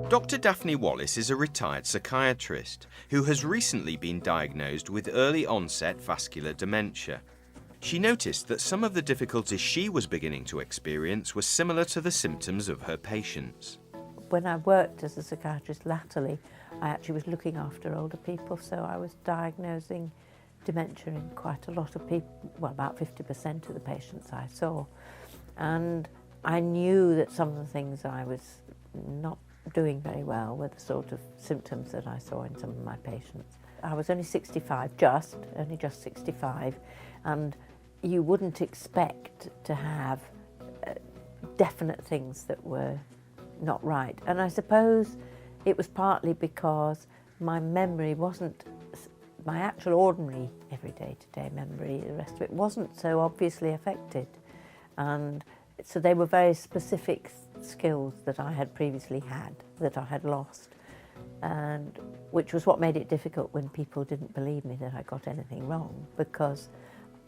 Dr. Daphne Wallace is a retired psychiatrist who has recently been diagnosed with early onset vascular dementia. She noticed that some of the difficulties she was beginning to experience were similar to the symptoms of her patients. When I worked as a psychiatrist latterly, I actually was looking after older people, so I was diagnosing dementia in quite a lot of people, well, about 50% of the patients I saw. And I knew that some of the things I was not doing very well were the sort of symptoms that I saw in some of my patients. I was only 65, only just 65, and you wouldn't expect to have definite things that were not right. And I suppose it was partly because my memory wasn't, my actual ordinary everyday to-day memory, the rest of it wasn't so obviously affected. And so they were very specific skills that I had previously had, that I had lost, and which was what made it difficult when people didn't believe me that I got anything wrong, because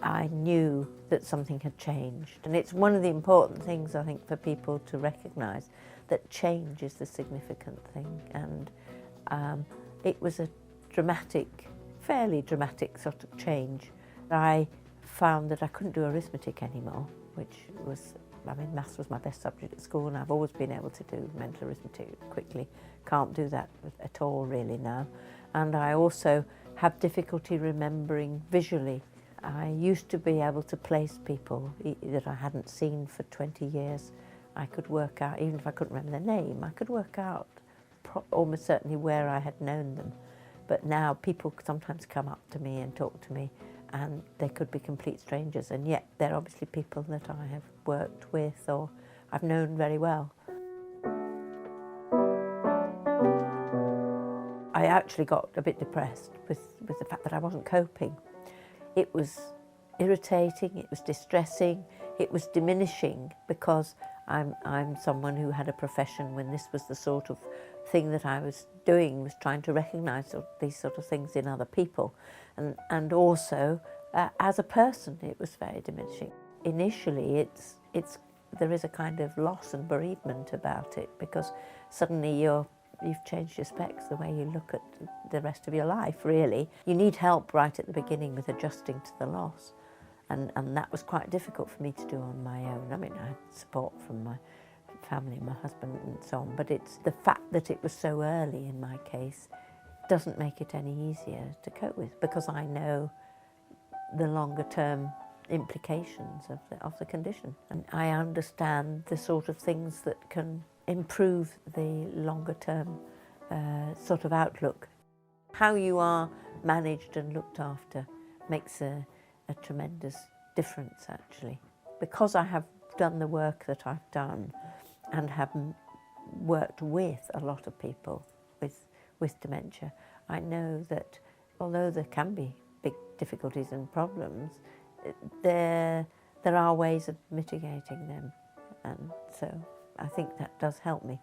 I knew that something had changed. And it's one of the important things, I think, for people to recognise, that change is the significant thing. And it was a dramatic, fairly dramatic sort of change. I found that I couldn't do arithmetic anymore, which was, I mean, maths was my best subject at school, and I've always been able to do mental arithmetic quickly. Can't do that at all really now. And I also have difficulty remembering visually. I used to be able to place people that I hadn't seen for 20 years. I could work out, even if I couldn't remember their name, I could work out almost certainly where I had known them. But now people sometimes come up to me and talk to me, and they could be complete strangers, and yet they're obviously people that I have worked with or I've known very well. I actually got a bit depressed with the fact that I wasn't coping. It was irritating, it was distressing, it was diminishing, because I'm someone who had a profession when this was the sort of thing that I was doing, was trying to recognise these sort of things in other people. And also, as a person, it was very diminishing. Initially, there is a kind of loss and bereavement about it, because suddenly you've changed your specs, the way you look at the rest of your life, really. You need help right at the beginning with adjusting to the loss. And that was quite difficult for me to do on my own. I mean, I had support from my family, my husband and so on, but it's the fact that it was so early in my case doesn't make it any easier to cope with, because I know the longer term implications of the condition. And I understand the sort of things that can improve the longer term sort of outlook. How you are managed and looked after makes a tremendous difference, actually. Because I have done the work that I've done and have worked with a lot of people with dementia, I know that although there can be big difficulties and problems, there are ways of mitigating them, and so I think that does help me.